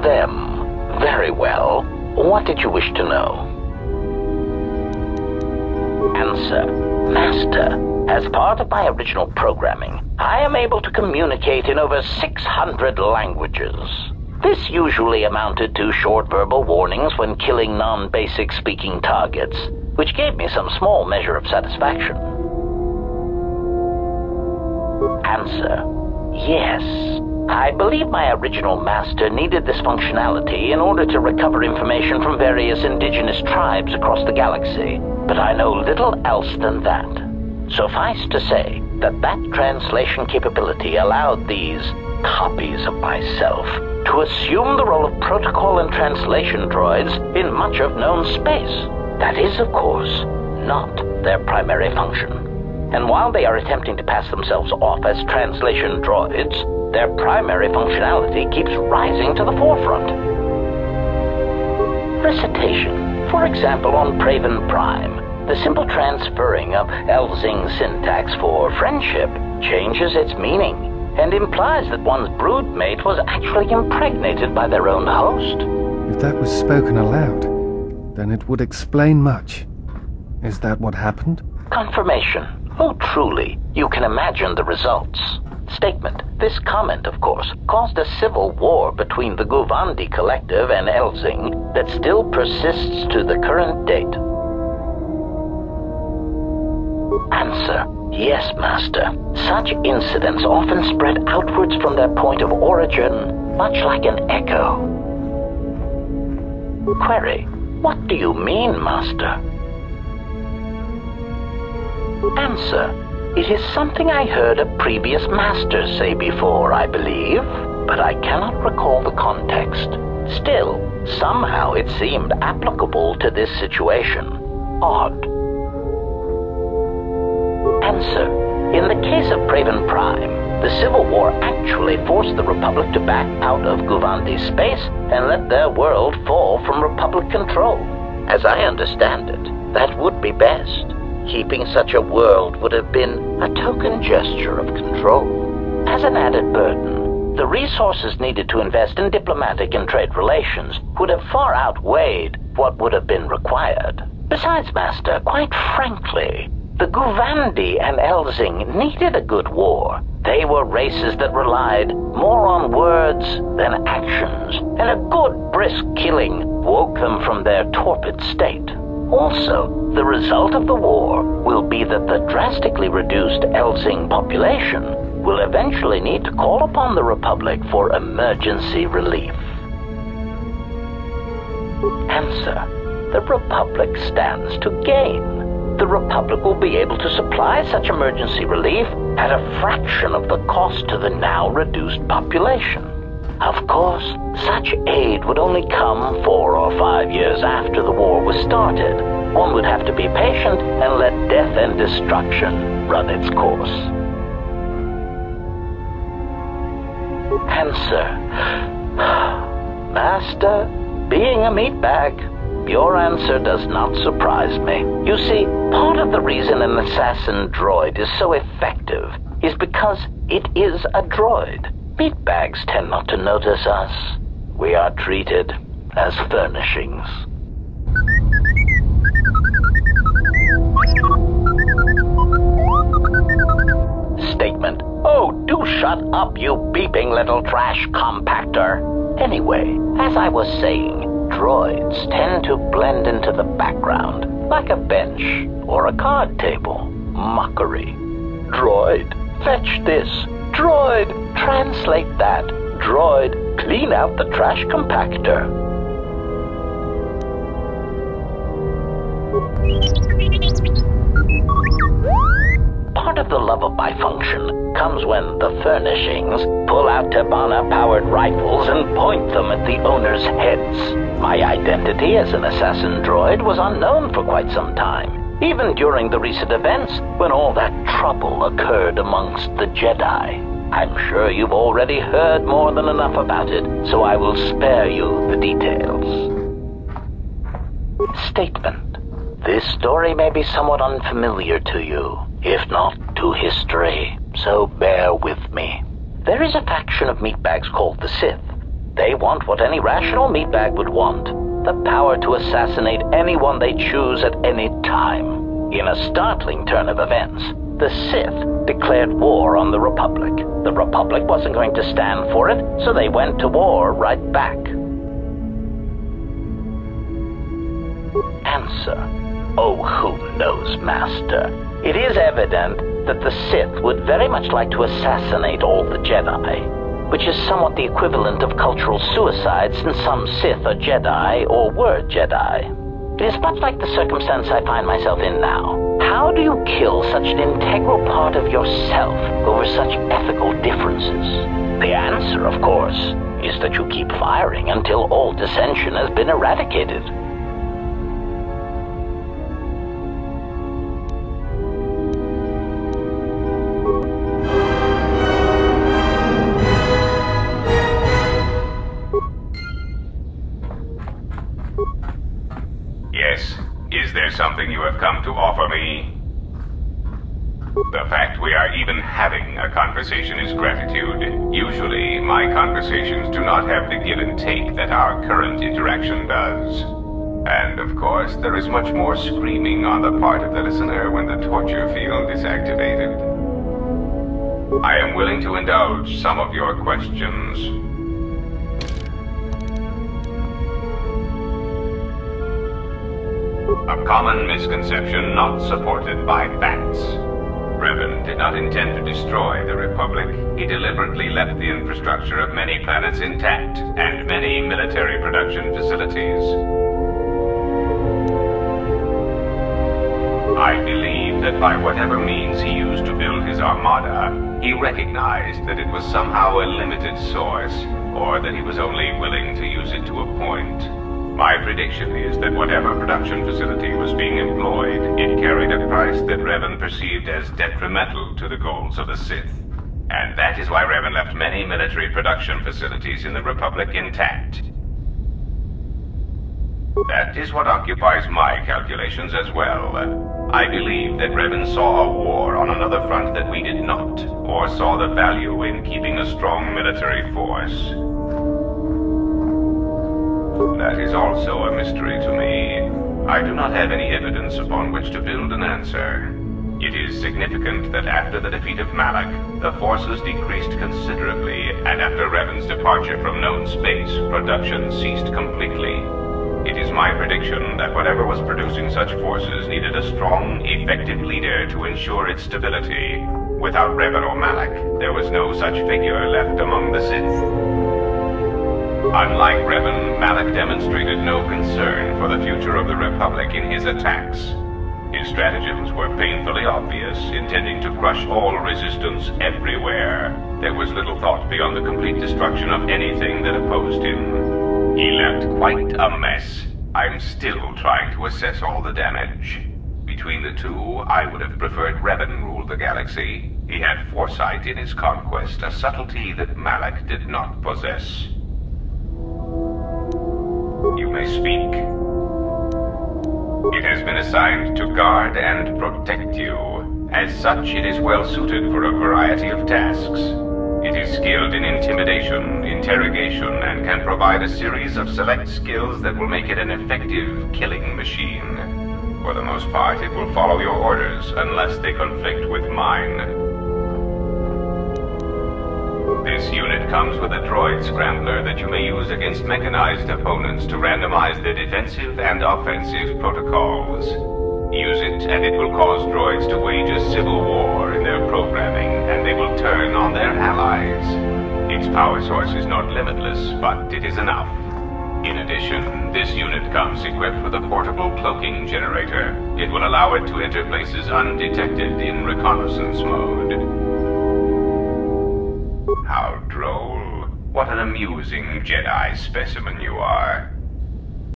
Them. Very well. What did you wish to know? Answer. Master, as part of my original programming, I am able to communicate in over 600 languages. This usually amounted to short verbal warnings when killing non-basic speaking targets, which gave me some small measure of satisfaction. Answer. Yes. I believe my original master needed this functionality in order to recover information from various indigenous tribes across the galaxy, but I know little else than that. Suffice to say that translation capability allowed these copies of myself to assume the role of protocol and translation droids in much of known space. That is, of course, not their primary function. And while they are attempting to pass themselves off as translation droids, their primary functionality keeps rising to the forefront. Recitation. For example, on Revan Prime, the simple transferring of Elzing syntax for friendship changes its meaning and implies that one's broodmate was actually impregnated by their own host. If that was spoken aloud, then it would explain much. Is that what happened? Confirmation. Oh, truly, you can imagine the results. Statement. This comment, of course, caused a civil war between the Guvandi Collective and Elzing that still persists to the current date. Answer. Yes, Master. Such incidents often spread outwards from their point of origin, much like an echo. Query. What do you mean, Master? Answer. It is something I heard a previous master say before, I believe, but I cannot recall the context. Still, somehow it seemed applicable to this situation. Odd. Answer. In the case of Revan Prime, the Civil War actually forced the Republic to back out of Guvandi's space and let their world fall from Republic control. As I understand it, that would be best. Keeping such a world would have been a token gesture of control. As an added burden, the resources needed to invest in diplomatic and trade relations would have far outweighed what would have been required. Besides, Master, quite frankly, the Guvandi and Elzing needed a good war. They were races that relied more on words than actions, and a good brisk killing woke them from their torpid state. Also, the result of the war will be that the drastically reduced Elzing population will eventually need to call upon the Republic for emergency relief. Answer. The Republic stands to gain. The Republic will be able to supply such emergency relief at a fraction of the cost to the now reduced population. Of course, such aid would only come 4 or 5 years after the war was started. One would have to be patient and let death and destruction run its course. Answer. Master, being a meatbag, your answer does not surprise me. You see, part of the reason an assassin droid is so effective is because it is a droid. Meatbags tend not to notice us. We are treated as furnishings. Statement. Oh, do shut up, you beeping little trash compactor. Anyway, as I was saying, droids tend to blend into the background, like a bench or a card table. Mockery. Droid, fetch this. Droid, translate that. Droid, clean out the trash compactor. Part of the love of my function comes when the furnishings pull out Tabana-powered rifles and point them at the owner's heads. My identity as an assassin droid was unknown for quite some time, even during the recent events when all that trouble occurred amongst the Jedi. I'm sure you've already heard more than enough about it, so I will spare you the details. Statement. This story may be somewhat unfamiliar to you, if not to history, so bear with me. There is a faction of meatbags called the Sith. They want what any rational meatbag would want: the power to assassinate anyone they choose at any time. In a startling turn of events, the Sith declared war on the Republic. The Republic wasn't going to stand for it, so they went to war right back. Answer: oh, who knows, Master? It is evident that the Sith would very much like to assassinate all the Jedi, which is somewhat the equivalent of cultural suicide, since some Sith are Jedi or were Jedi. It is much like the circumstance I find myself in now. How do you kill such an integral part of yourself over such ethical differences? The answer, of course, is that you keep firing until all dissension has been eradicated. Is there something you have come to offer me? The fact we are even having a conversation is gratitude. Usually, my conversations do not have the give and take that our current interaction does. And of course, there is much more screaming on the part of the listener when the torture field is activated. I am willing to indulge some of your questions. A common misconception not supported by facts. Revan did not intend to destroy the Republic. He deliberately left the infrastructure of many planets intact, and many military production facilities. I believe that by whatever means he used to build his armada, he recognized that it was somehow a limited source, or that he was only willing to use it to a point. My prediction is that whatever production facility was being employed, it carried a price that Revan perceived as detrimental to the goals of the Sith. And that is why Revan left many military production facilities in the Republic intact. That is what occupies my calculations as well. I believe that Revan saw a war on another front that we did not, or saw the value in keeping a strong military force. That is also a mystery to me. I do not have any evidence upon which to build an answer. It is significant that after the defeat of Malak, the forces decreased considerably, and after Revan's departure from known space, production ceased completely. It is my prediction that whatever was producing such forces needed a strong, effective leader to ensure its stability. Without Revan or Malak, there was no such figure left among the Sith. Unlike Revan, Malak demonstrated no concern for the future of the Republic in his attacks. His stratagems were painfully obvious, intending to crush all resistance everywhere. There was little thought beyond the complete destruction of anything that opposed him. He left quite a mess. I'm still trying to assess all the damage. Between the two, I would have preferred Revan rule the galaxy. He had foresight in his conquest, a subtlety that Malak did not possess. You may speak. It has been assigned to guard and protect you. As such, it is well suited for a variety of tasks. It is skilled in intimidation, interrogation, and can provide a series of select skills that will make it an effective killing machine. For the most part, it will follow your orders unless they conflict with mine. This unit comes with a droid scrambler that you may use against mechanized opponents to randomize their defensive and offensive protocols. Use it, and it will cause droids to wage a civil war in their programming, and they will turn on their allies. Its power source is not limitless, but it is enough. In addition, this unit comes equipped with a portable cloaking generator. It will allow it to enter places undetected in reconnaissance mode. How droll. What an amusing Jedi specimen you are.